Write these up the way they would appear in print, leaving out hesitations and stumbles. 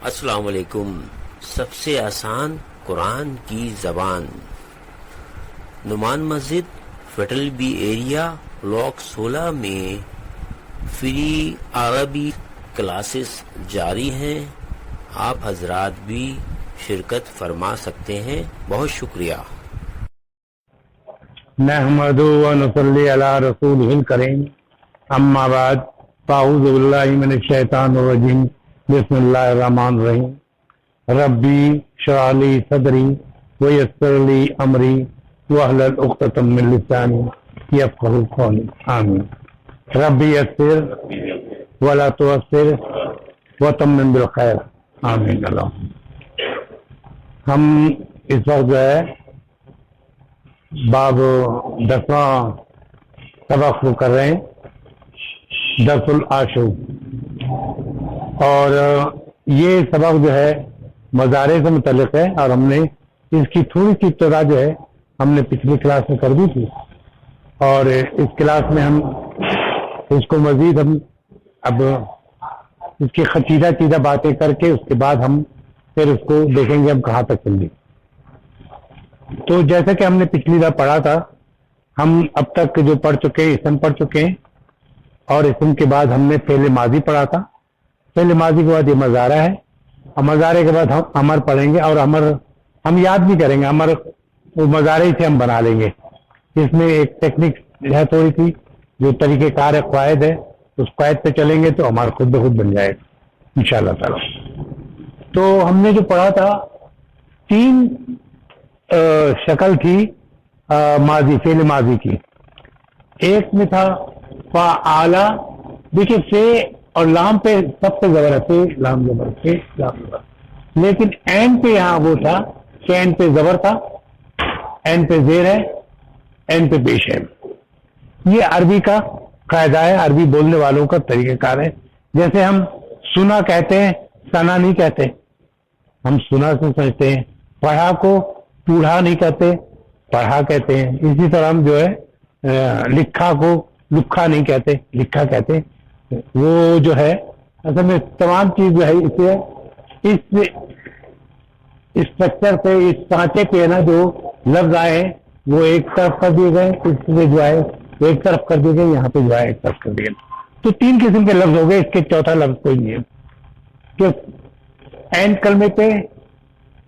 السلام علیکم. سب سے آسان قرآن کی زبان. نعمان مسجد فیڈرل بی ایریا بلاک 16 میں فری عربی کلاسز جاری ہیں. آپ حضرات بھی شرکت فرما سکتے ہیں. بہت شکریہ. نحمد و نصلی علی رسولہ الکریم. اما بعد فاعوذ باللہ من الشیطان الرجیم. بسم اللہ الرحمن الرحیم. ربی اشرح لی صدری ویسر لی امری واحلل عقدۃ من لسانی یفقہوا قولی. آمین. ربی یسر ولا تعسر وتمم بالخیر. آمین. اللہ ہم اس وقت جو ہے باب 10واں سبق شروع کر رہے ہیں، درس العاشر. اور یہ سبق جو ہے مضارع سے متعلق ہے، اور ہم نے اس کی تھوڑی سی ابتدا جو ہے ہم نے پچھلی کلاس میں کر دی تھی، اور اس کلاس میں ہم اس کو مزید ہم اب اس کی چیدہ باتیں کر کے اس کے بعد ہم پھر اس کو دیکھیں گے ہم کہاں تک چل گے. تو جیسا کہ ہم نے پچھلی دفعہ پڑھا تھا، ہم اب تک جو پڑھ چکے ہیں اسم پڑھ چکے ہیں، اور اسم کے بعد ہم نے فعل ماضی پڑھا تھا. فعل ماضی کے بعد یہ مضارع ہے، اور مضارع کے بعد ہم امر پڑھیں گے، اور امر ہم یاد نہیں کریں گے، امر وہ مضارع سے ہم بنا لیں گے. اس میں ایک ٹیکنیک ہے تھوڑی سی، جو طریقہ کار ہے، قواعد ہے، اس قواعد پہ چلیں گے تو ہمارا خود بخود بن جائے گا انشاءاللہ تعالی. تو ہم نے جو پڑھا تھا 3 شکل تھی ماضی، فعل ماضی کی. ایک میں تھا فعال. دیکھیے فے اور لام پہ سب سے زبر ہے، فے لام زبر، فے لام زبر. لیکن این پہ یہاں وہ تھا کہ این پہ زبر تھا، این پہ زیر ہے، این پہ پیش ہے. یہ عربی کا قاعدہ ہے، عربی بولنے والوں کا طریقہ کار ہے. جیسے ہم سنا کہتے ہیں، سنا نہیں کہتے، ہم سنا سے سمجھتے ہیں. پڑھا کو پوڑھا نہیں کہتے، پڑھا کہتے ہیں. اسی طرح ہم جو ہے لکھا کو لکھا نہیں کہتے، لکھا کہتے ہیں. وہ جو ہے اصل میں تمام چیز جو ہے اسے اس اسٹرکچر پہ، اس سانچے پہ نا جو لفظ آئے ہیں وہ ایک طرف کر دیے گئے، اس میں جو ہے ایک طرف کر دیے گئے، یہاں پہ جو ہے ایک طرف کر دیے گئے. تو 3 قسم کے لفظ ہو گئے، اس کے چوتھا لفظ کوئی نہیں ہے. کہ این کلمے پہ،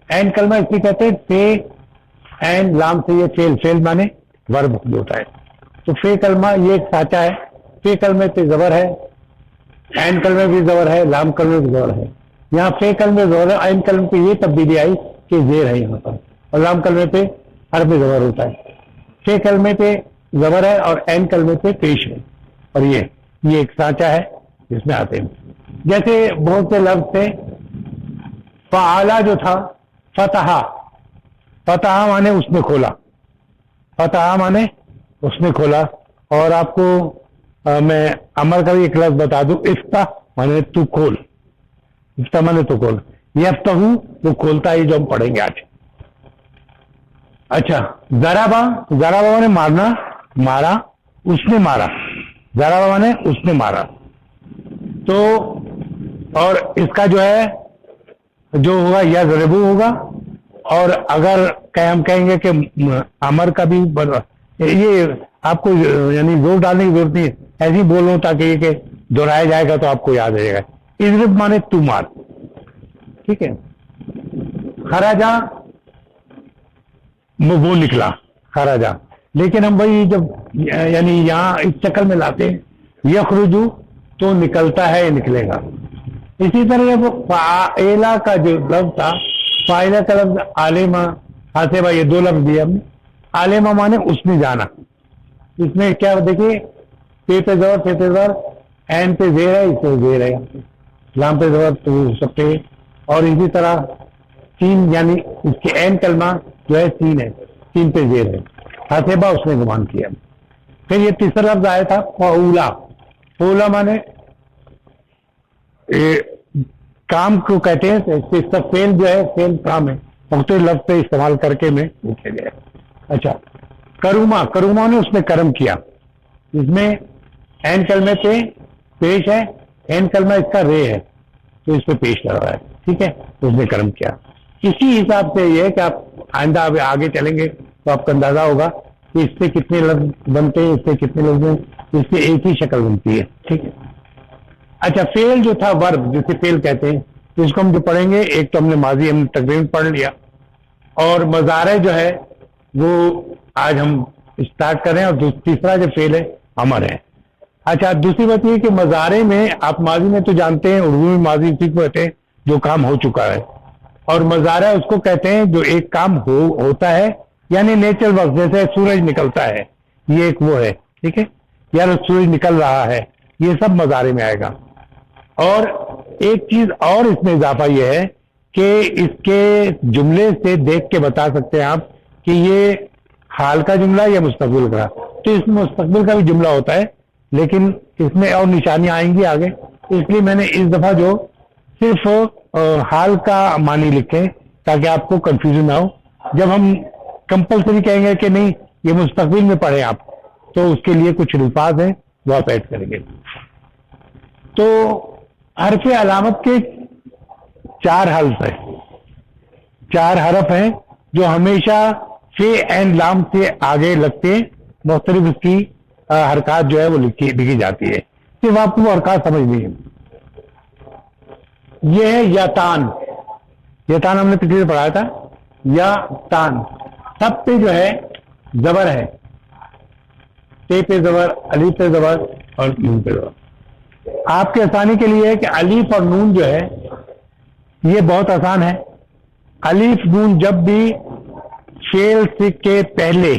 این کلمہ اس لیے کہتے ہیں فے این لام سے یہ فیل، فیل مانے ورب جو ہوتا ہے. تو فے کلمہ یہ ایک سانچہ ہے. فے کلمے پہ زبر ہے، این کلمے بھی زبر ہے، لام کلمے بھی زبر ہے. یہاں فے کلمے زبر ہے، این کلمے پہ یہ تبدیلی آئی کہ زیر ہے یہاں پر، اور لام کلمے پہ حرف زبر ہوتا ہے. فے کلمے پہ زبر ہے اور این کلمے پہ پیش ہے. اور یہ ایک سانچہ ہے جس میں آتے ہیں. جیسے بہت سے لفظ تھے. فعالہ جو تھا فتحہ، فتحہ مانے اس نے کھولا، فتحہ مانے اس نے کھولا. اور آپ کو میں امر کا بھی ایک لفظ بتا دوں، افتح مانے تو کھول، افتح مانے تو کھول. یفتح وہ کھولتا ہے، جو ہم پڑھیں گے آج. اچھا ضربہ، ضربہ مانے مارنا، مارا، اس نے مارا. ضربہ مانے اس نے مارا. تو اور اس کا جو ہے جو ہوگا یا ضربو ہوگا. اور اگر ہم کہیں گے کہ امر کا بھی یہ آپ کو یعنی زور ڈالنے کی ضرورت نہیں ہے، ایسے ہی بولوں تاکہ یہ کہ دہرایا جائے گا تو آپ کو یاد رہے گا. اضرب مانے تو مار، ٹھیک ہے. خراجہ وہ نکلا، خراجہ. لیکن ہم وہی جب یعنی یہاں اس شکل میں لاتے ہیں یخرجو تو نکلتا ہے، نکلے گا. اسی طرح جب فاعلہ کا جو لفظ تھا، فاعلہ کا لفظ عالمہ، حاسبہ، یہ 2 لفظ دیے ہم نے. عالمہ مانے اس نے جانا. اس میں کیا دیکھیے، پے پہ زبر، پے پہ زبر، این پہ زیر ہے، اس پہ زیر ہے، لام پہ زبر تو سب پہ. اور اسی طرح سین یعنی اس کے این کلمہ جو ہے سین ہے، سین پہ زیر ہے. حاسبہ اس نے گمان کیا. پھر یہ تیسرا لفظ آیا تھا فعولا. فعولا مانے کام کو کہتے ہیں. اس کا فعل جو ہے فعل کام ہے، مختلف لفظ پہ استعمال کر کے میں لکھا گیا. اچھا کروما، کروما نے اس نے کرم کیا. اس میں این کلمے پہ پیش ہے، این کلمہ اس کا رے ہے تو اس پہ پیش کر رہا ہے. ٹھیک ہے، اس نے کرم کیا. اسی حساب سے یہ ہے کہ آپ آئندہ آگے چلیں گے تو آپ کو اندازہ ہوگا کہ اس سے کتنے لفظ بنتے ہیں، اس سے کتنے لفظ ہیں، اس سے ایک ہی شکل بنتی ہے. ٹھیک ہے. اچھا، فعل جو تھا، ورب جسے فعل کہتے ہیں، اس کو ہم جو پڑھیں گے، ایک تو ہم نے ماضی ہم نے تقریباً پڑھ لیا، اور مضارع جو ہے وہ آج ہم اسٹارٹ کر رہے ہیں، اور تیسرا جو فعل ہے امر ہے. اچھا، دوسری بات یہ کہ مضارع میں آپ ماضی میں تو جانتے ہیں، اردو میں ماضی اسی کو کہتے ہیں جو کام ہو چکا ہے، اور مضارع اس کو کہتے ہیں جو ایک کام ہوتا ہے، یعنی نیچرل وقت، جیسے سورج نکلتا ہے، یہ ایک وہ ہے. ٹھیک ہے، یار سورج نکل رہا ہے، یہ سب مضارع میں آئے گا. اور ایک چیز اور اس میں اضافہ یہ ہے کہ اس کے جملے سے دیکھ کے بتا سکتے ہیں آپ کہ یہ حال کا جملہ یا مستقبل کا. تو اس میں مستقبل کا بھی جملہ ہوتا ہے، لیکن اس میں اور نشانیاں آئیں گی آگے، اس لیے میں نے اس دفعہ جو صرف حال کا معنی لکھے تاکہ آپ کو کنفیوژن نہ ہو. جب ہم کمپلسری کہیں گے کہ نہیں یہ مستقبل میں پڑھیں آپ، تو اس کے لیے کچھ الفاظ ہیں وہ آپ ایڈ کریں گے. تو حرف علامت کے 4 حرف ہیں، 4 حرف ہیں جو ہمیشہ فے اینڈ لام سے آگے لگتے ہیں. مختلف اس کی حرکات جو ہے وہ لکھی جاتی ہے، صرف آپ کو وہ حرکات سمجھنی ہے. یہ ہے یا تان. یہ تان ہم نے پچھلے سے پڑھایا تھا. یا تان سب پہ جو ہے زبر ہے، تے پہ زبر، الف پہ زبر اور نون پہ زبر. آپ کے آسانی کے لیے ہے کہ الف اور نون جو ہے یہ بہت آسان ہے. الف نون جب بھی فعل کے پہلے،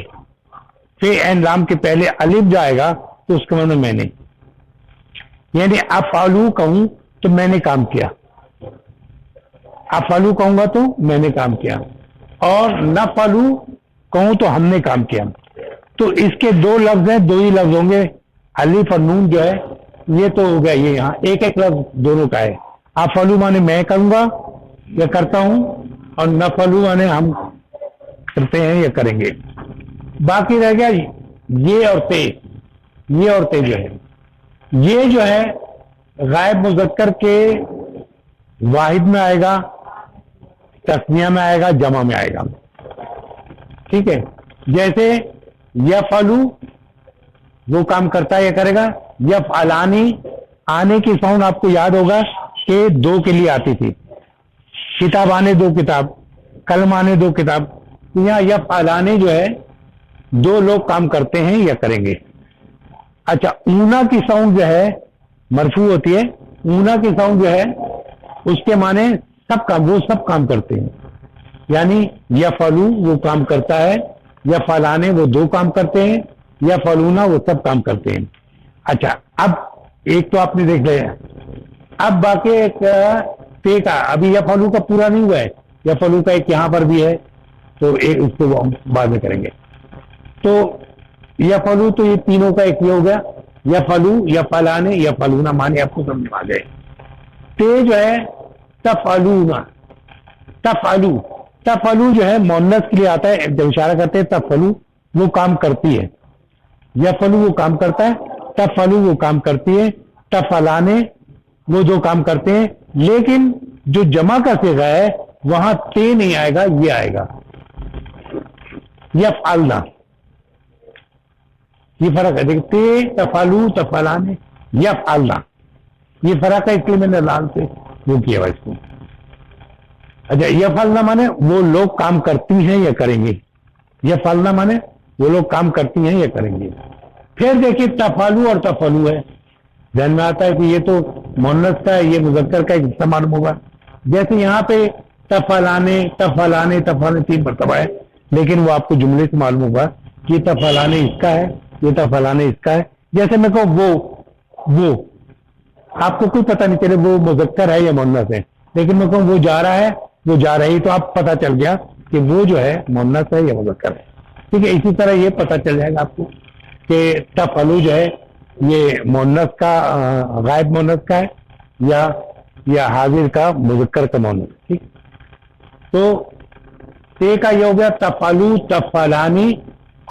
فے اینڈ لام کے پہلے الف جائے گا تو اس کا مطلب میں نے، یعنی افعلو کہوں تو میں نے کام کیا، افعلو کہوں گا تو میں نے کام کیا، اور نفعلو کہوں تو ہم نے کام کیا. تو اس کے 2 لفظ ہیں، 2 ہی لفظ ہوں گے. الف اور نون جو ہے یہ تو ہو گیا، یہ یہاں ایک ایک لفظ دونوں کا ہے. افعلو مانے میں کروں گا یا کرتا ہوں، اور نفعلو مانے ہم کرتے ہیں یا کریں گے. باقی رہ گیا یہ اور تے. یہ اور تے جو ہے، یہ جو ہے غائب مذکر کے واحد میں آئے گا، تسنیہ میں آئے گا، جمع میں آئے گا. ٹھیک ہے، جیسے یفعلو وہ کام کرتا ہے یا کرے گا. یفعلانی آنے کی ساؤنڈ آپ کو یاد ہوگا کہ 2 کے لیے آتی تھی. کتاب آنے 2 کتاب، قلم آنے 2 کتاب. یہاں یفعلانے جو ہے 2 لوگ کام کرتے ہیں یا کریں گے. اچھا، اونا کی ساؤنڈ جو ہے مرفوع ہوتی ہے. اونا کی ساؤنڈ جو ہے اس کے معنی سب کام، وہ سب کام کرتے ہیں، یعنی یفعلو وہ کام کرتا ہے، یفعلانے وہ 2 کام کرتے ہیں، یفعلونا وہ سب کام کرتے ہیں. اچھا، اب ایک تو آپ نے دیکھ لیا. اب باقی ایک تے کا، ابھی یفعلو کا پورا نہیں ہوا ہے، یفعلو کا ایک یہاں پر بھی ہے، تو ایک اس کو بعد میں کریں گے. تو یفعلو تو یہ تینوں کا ایک یہ ہو گیا. یفعلو، یفعلانے، یفعلونا مانے آپ کو سمجھ آ گئے. تے جو ہے تفعلونا. تفعلو، تفعلو جو ہے مؤنث کے لیے آتا ہے، جب اشارہ کرتے ہیں تفعلو وہ کام کرتی ہے، یفعلو وہ کام کرتا ہے، تفعلو وہ کام کرتی ہے، تفعلانے وہ 2 کام کرتے ہیں. لیکن جو جمع کا صیغہ ہے وہاں تے نہیں آئے گا، یہ آئے گا یفعلنا. یہ فرق ہے، دیکھ تے، تفعلو، تفعلانے، یفعلنا، یہ فرق ہے. اس لیے میں نے لال سے وہ کیا اس کو. اچھا، یفعلنا مانے وہ لوگ کام کرتی ہیں یا کریں گے. یفعلنا مانے وہ لوگ کام کرتی ہیں یا کریں گے. پھر دیکھیے تفعلو اور تفعلو ہے، ذہن میں آتا ہے کہ یہ تو مؤنث کا ہے، یہ مذکر کا ایک حصہ معلوم ہوگا. جیسے یہاں پہ تفعلانے، تفعلانے، تفعلانے 3 مرتبہ ہے، لیکن وہ آپ کو جملے سے معلوم ہوگا کہ یہ تفعلانے اس کا ہے، یہ تفعلانے اس کا ہے. جیسے میں کہوں وہ آپ کو کوئی پتہ نہیں چلے وہ مذکر ہے یا مؤنث ہے، لیکن میں کہوں وہ جا رہا ہے، وہ جا رہی، تو آپ پتہ چل گیا کہ وہ جو ہے مؤنث ہے یا مذکر ہے. ٹھیک ہے، اسی طرح یہ پتہ چل جائے گا آپ کو کہ تفعلو جو ہے یہ مؤنث کا، غائب مؤنث کا ہے یا حاضر کا، مذکر کا مؤنث. ٹھیک، تو تے کا یہ ہو گیا تفعلو، تفعلانی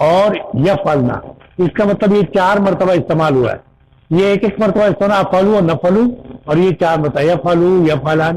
اور یفعلنا. اس کا مطلب یہ 4 مرتبہ استعمال ہوا ہے. یہ ایک مرتبہ استعمال افعلو اور نفعلو، اور یہ 4 مرتبہ یفعلو، یفعلان،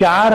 4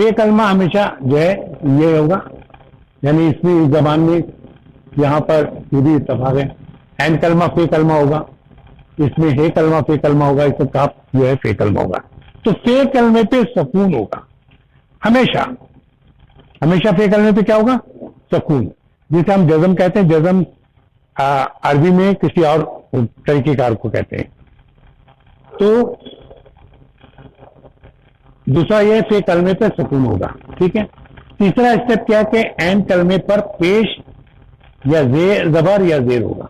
فے کلمہ ہمیشہ جو ہے یہ ہوگا، یعنی اس میں زبان میں یہاں پر یہ بھی اتفاق ہے، عین کلمہ فے کلمہ ہوگا، اس میں ہے کلمہ فے کلمہ ہوگا، اس میں کاف جو ہے فے کلمہ ہوگا. تو فے کلمے پہ سکون ہوگا ہمیشہ، ہمیشہ فے کلمے پہ کیا ہوگا؟ سکون، جسے ہم جزم کہتے ہیں. جزم عربی میں کسی اور طریقہ کار کو کہتے ہیں. تو دوسرا یہ فے کلمے پہ سکون ہوگا. ٹھیک ہے. تیسرا اسٹیپ کیا کہ عین کلمے پر پیش یا زبر یا زیر ہوگا.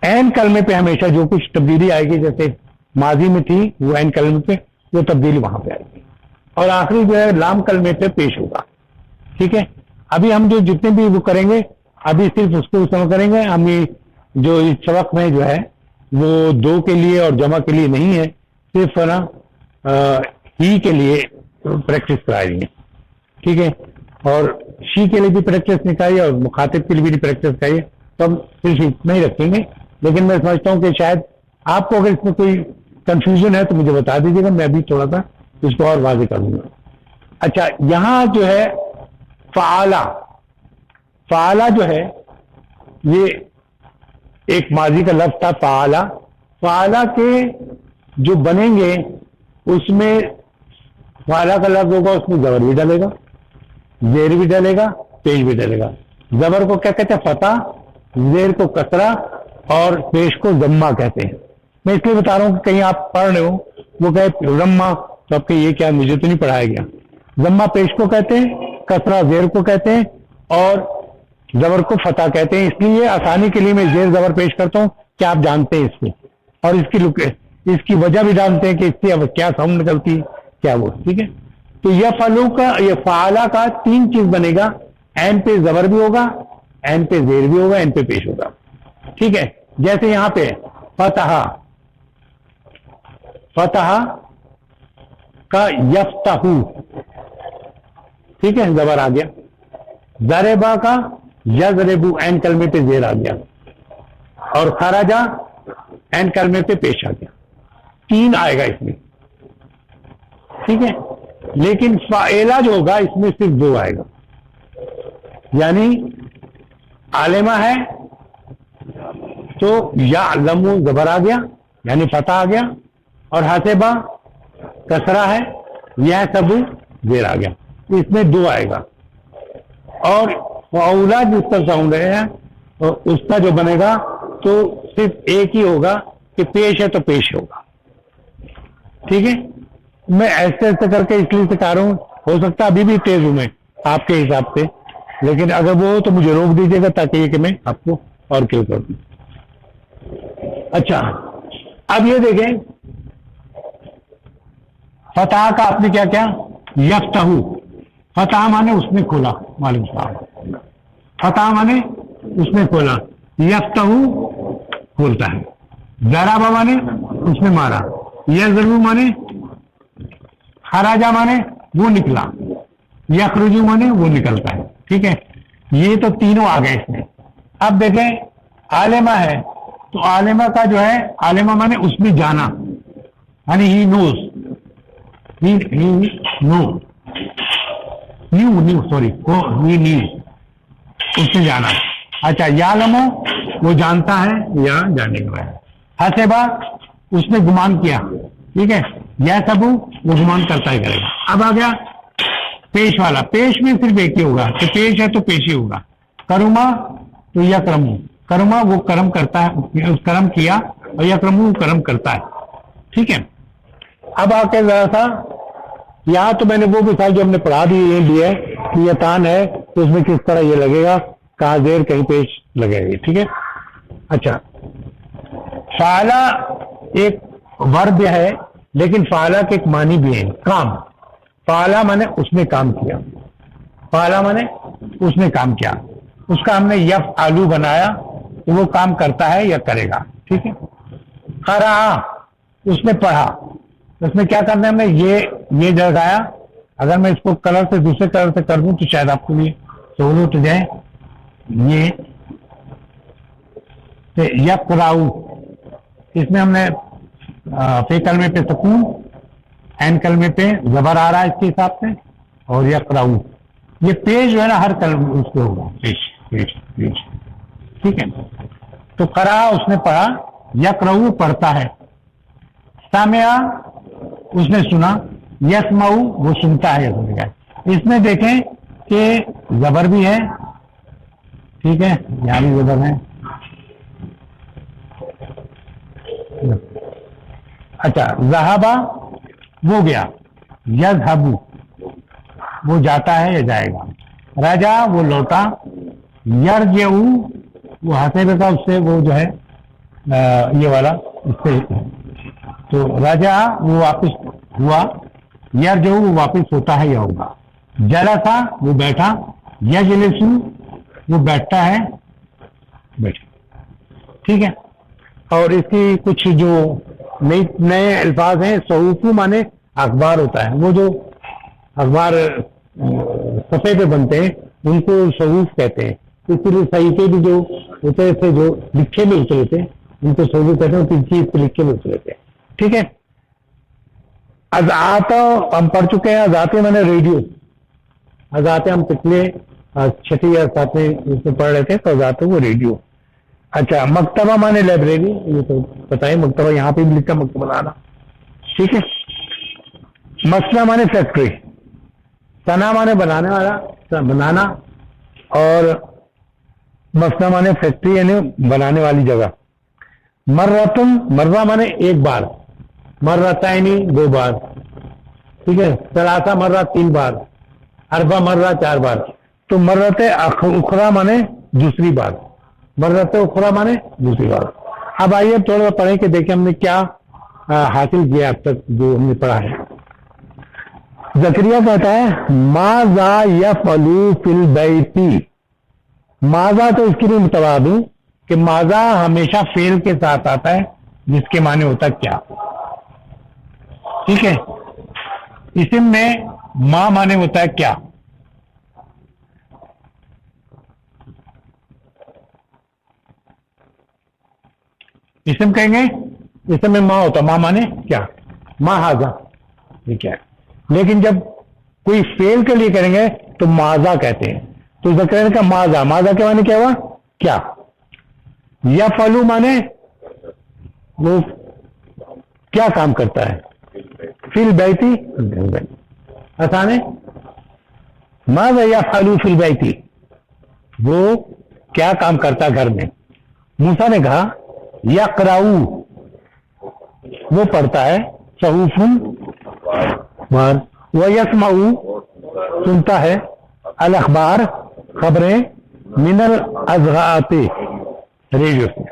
عین کلمے پہ ہمیشہ جو کچھ تبدیلی آئے گی، جیسے ماضی میں تھی وہ عین کلمے پہ، وہ تبدیلی وہاں پہ آئے گی. اور آخری جو ہے لام کلمے پہ پیش ہوگا. ٹھیک ہے. ابھی ہم جو جتنے بھی وہ کریں گے، ابھی صرف اس کو سمجھ کریں گے. ہم جو اس سبق میں جو ہے وہ دو کے لیے اور جمع کے لیے نہیں ہے، صرف نا ہی کے لیے پریکٹس کرائے گے. ٹھیک ہے. اور شی کے لیے بھی پریکٹس نکالیے اور مخاطب کے لیے بھی پریکٹس کریے. تو ہم صرف اتنا ہی رکھیں گے. لیکن میں سمجھتا ہوں کہ شاید آپ کو اگر اس میں کوئی کنفیوژن ہے تو مجھے بتا دیجیے گا، میں بھی تھوڑا سا اس کو اور واضح کر دوں گا. اچھا، یہاں جو ہے فعالہ، فعالہ جو ہے یہ ایک ماضی کا لفظ تھا فعالہ. فعالہ کے جو بنیں گے اس میں فعالہ کا لفظ ہوگا، اس میں زبر بھی ڈالے گا، زیر بھی ڈالے گا، پیش بھی ڈالے گا. زبر کو کیا کہتے ہیں؟ فتح. زیر کو کسرہ اور پیش کو ضمہ کہتے ہیں. میں اس لیے بتا رہا ہوں کہ کہیں آپ پڑھ رہے ہو وہ کہے ضمہ، تو آپ کہ یہ کیا، مجھے تو نہیں پڑھایا گیا. ضمہ پیش کو کہتے ہیں، کسرہ زیر کو کہتے ہیں، اور زبر کو فتح کہتے ہیں. اس لیے آسانی کے لیے میں زیر زبر پیش کرتا ہوں کہ آپ جانتے ہیں اس کو، اور اس کی وجہ بھی جانتے ہیں کہ اس سے اب کیا ساؤنڈ نکلتی ہے، کیا وہ. ٹھیک ہے. تو یہ فعلو کا، یہ فعالہ کا تین چیز بنے گا. عین پہ زبر بھی ہوگا، عین پہ زیر بھی ہوگا، عین پہ پیش ہوگا. ٹھیک ہے. جیسے یہاں پہ فتح، فتح کا یفتح، ٹھیک ہے، زبر آ گیا. ضربا کا یضربو، عین کلمے پہ زیر آ گیا. اور خرجا عین کلمے پہ پیش آ گیا. تین آئے گا اس میں. ٹھیک ہے. لیکن فاعلہ جو ہوگا اس میں صرف دو آئے گا. یعنی عالمہ ہے تو یا علمو زبر آ گیا، یعنی فتح آ گیا. اور حاسبہ کسرہ ہے، یہ سبو زیر آ گیا. اس میں دو آئے گا. اور فعولہ جس کا ساؤنڈ ہے اس کا جو بنے گا تو صرف ایک ہی ہوگا کہ پیش ہے تو پیش ہوگا. ٹھیک ہے. میں ایسے ایسے کر کے اس لیے سکھا رہا ہوں، ہو سکتا ابھی بھی تیز ہوں میں آپ کے حساب سے، لیکن اگر وہ ہو تو مجھے روک دیجیے گا تاکہ یہ کہ میں آپ کو اور کلیئر کر دوں. اچھا، اب یہ دیکھیں فتح کا آپ نے کیا کیا؟ یفتح. فتح مانے اس نے کھولا. وعلیکم السلام. فتح مانے اس نے کھولا. یفتح کھولتا ہے. ضربہ مانے اس نے مارا. یضرب مانے خراجہ مانے وہ نکلا. یخرجو مانے وہ نکلتا ہے. ٹھیک ہے. یہ تو تینوں آ گئے اس میں. اب دیکھیں عالمہ ہے تو عالمہ کا جو ہے، عالمہ مانے اس میں جانا، یعنی ہی نوز، اس میں جانا. اچھا، یعلمو وہ جانتا ہے یا جانے کا ہے. حسبہ اس نے گمان کیا. ٹھیک ہے. یا سبو وہ گمان کرتا ہی کرے گا. اب آ گیا پیش والا. پیش میں صرف ایک ہی ہوگا کہ پیش ہے تو پیش ہی ہوگا. کرما تو یا کرمو، کرما وہ کرم کرتا ہے، اس کرم کیا، اور یا کرمو وہ کرم کرتا ہے. ٹھیک ہے. اب آ کے ذرا سا یہاں تو میں نے وہ مثال جو ہم نے پڑھا دی یہ بھی ہے کہ یہ تان ہے تو اس میں کس طرح یہ لگے گا، کہاں زیر کہیں پیش لگے گی. ٹھیک ہے. اچھا، فعلہ ایک ورب ہے لیکن فعلہ کے ایک معنی بھی ہے، کام. فعلہ مانے اس نے کام کیا. فعلہ مانے اس نے کام کیا. اس کا ہم نے یفعلو بنایا تو وہ کام کرتا ہے یا کرے گا. ٹھیک ہے. قرأ اس نے پڑھا. اس میں کیا کرنا ہے، ہم نے یہ جگایا. اگر میں اس کو کلر سے دوسرے کلر سے کر دوں تو شاید آپ کو بھی سہولت ہو جائے. یہ یقرأ، اس میں ہم نے فے کلمے پہ سکون، عین کلمے پہ زبر آ رہا ہے اس کے حساب سے، اور یقرؤ، یہ پیش جو ہے نا ہر کلم اس کو ہوگا، پیش پیش پیش، ٹھیک ہے. تو قرأ اس نے پڑھا، یقرؤ پڑھتا ہے، سامع اس نے سنا، یسمع وہ سنتا ہے. اس میں دیکھیں کہ زبر بھی ہے، ٹھیک ہے، یہاں بھی زبر ہے. اچھا، ذہبا وہ گیا، یذہب وہ جاتا ہے یا جائے گا، رجا وہ لوٹا، یرجع وہ حسب کا اس سے وہ جو ہے یہ والا اس سے، تو رجا وہ واپس ہوا، یرجع وہ واپس ہوتا ہے یا ہوگا، جلسا وہ بیٹھا، یجلس وہ بیٹھتا ہے، بیٹھا، ٹھیک ہے. اور اس کی کچھ جو نئے الفاظ ہیں، صحوف مانے اخبار ہوتا ہے، وہ جو اخبار صفحے پہ بنتے ہیں ان کو صحوف کہتے ہیں. اس لیے صحیفے بھی جو ہوتے تھے جو لکھے میں اترے تھے ان کو صحوف کہتے ہیں، تین چیز لکھے میں اترے تھے، ٹھیک ہے. اذاعت ہم پڑھ چکے ہیں، اذاعت میں نے ریڈیو، اذاعت ہم پچھلے چھٹی یا ساتویں اس میں پڑھ رہے تھے، تو اذاعت وہ ریڈیو. اچھا، مکتبہ مانے لائبریری، یہ تو بتائیں، مکتبہ یہاں پہ بھی لکھا مکتبہ لانا، ٹھیک ہے. مصنع مانے فیکٹری، صنع مانے بنانے والا، بنانا، اور مصنع مانے فیکٹری یعنی بنانے والی جگہ. مرتن مرہ مانے ایک بار، مرتین دو بار، ٹھیک ہے. ثلاثہ مرہ تین بار، اربع مرہ چار بار. تو مرت اخرى مانے دوسری بار، مرت اخرى مانے دوسری بار. اب آئیے تھوڑا پڑھیں کہ دیکھیں ہم نے کیا حاصل کیا اب تک جو ہم نے پڑھا ہے. زکریا کہتا ہے ماذا یفعل فی البیت، ماذا تو اس کے لیے متوادی کہ ماذا ہمیشہ فعل کے ساتھ آتا ہے جس کے معنی ہوتا ہے کیا، ٹھیک ہے. اسم میں ما معنی ہوتا ہے کیا، اسم کہیں گے، اسم میں ما ہوتا، ما معنی کیا، ما ہاذا یہ کیا ہے. لیکن جب کوئی فعل کے لیے کریں گے تو ماذا کہتے ہیں. تو ذکر کا ماذا، ماذا کے معنی کیا ہوا، کیا. یفعل مانے وہ کیا کام کرتا ہے، فی البیت آسان ہے. ماذا یفعل فی البیت وہ کیا کام کرتا ہے گھر میں. موسیٰ نے کہا یقرأ وہ پڑھتا ہے، صحوف ویسمع سنتا ہے، الاخبار خبریں، من الاذاعات ریڈیو سے،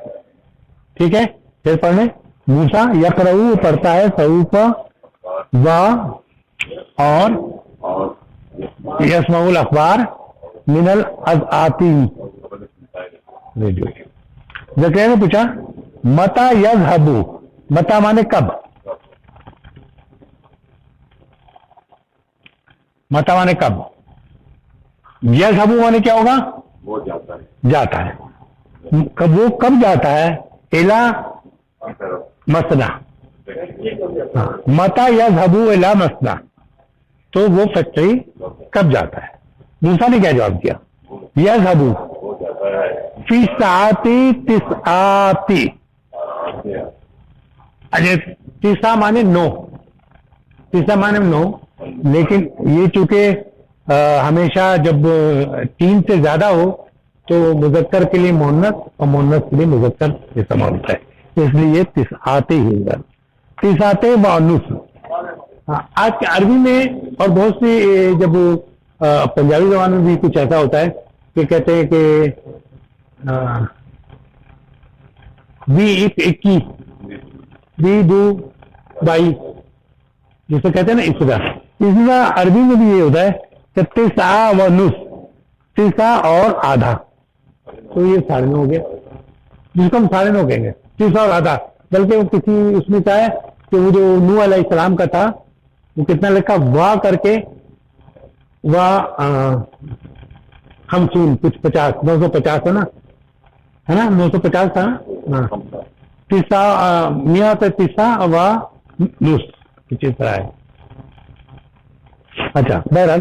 ٹھیک ہے. پھر پڑھنے موسیٰ یقرأ پڑھتا ہے، صحوف و اور یسمع الاخبار من الاذاعات ریڈیو. زکریا نے پوچھا متی یذهب، متی مانے کب، متی مانے کب، یذهب مانے کیا ہوگا، وہ جاتا ہے. وہ کب جاتا ہے، الی مسنا، متی یذهب الی مسنا تو وہ فیکٹری کب جاتا ہے. موسیٰ نے کیا جواب دیا، یذهب فی ساعت تسعات، تیسا مانے نو، تیسا مانے نو. لیکن یہ چونکہ ہمیشہ جب تین سے زیادہ ہو تو مذکر کے لیے مؤنث اور مؤنث کے لیے مذکر استعمال ہوتا ہے، اس لیے یہ تسعات ہی ہے، تسعات مؤنث. آج کے عربی میں اور بہت سی جب پنجابی زبان میں بھی کچھ ایسا ہوتا ہے کہ کہتے ہیں کہ بی اکیس، بی دو بائیس، جسے کہتے ہیں نا اس طرح عربی میں بھی یہ ہوتا ہے کہ تسع و نصف، تسع اور آدھا، تو یہ 9.5 ہو گیا، جس کو ہم 9.5 کہیں گے، تسع اور آدھا. بلکہ وہ کسی اس میں چاہے کہ وہ جو نوح علیہ السلام کا تھا وہ کتنا لکھا، وا کر کے وا 50 کچھ 50 950 ہے نا، ہے نا 950 تھا نا، تسع میاں تسع و نصف کچھ اس طرح ہے. اچھا بہرحال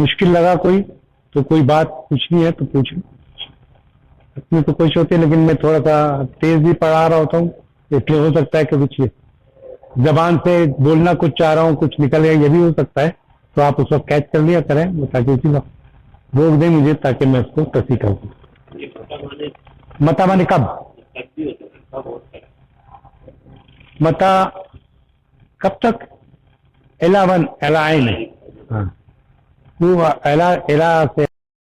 مشکل لگا کوئی تو کوئی بات پوچھنی ہے تو پوچھیں. اس میں تو کچھ ہوتے ہیں، لیکن میں تھوڑا سا تیز بھی پڑھا رہا ہوتا ہوں، اس لیے ہو سکتا ہے کہ کچھ زبان سے بولنا کچھ چاہ رہا ہوں، کچھ نکل گیا، یہ بھی ہو سکتا ہے. تو آپ اس وقت کیچ کر لیا کریں تاکہ اسی وقت روک دیں مجھے تاکہ میں اس کو تصحیح کر دوں. متا مانے کب؟ متا کب تک؟ الا ون الا عین. ہاں، وہ الا سے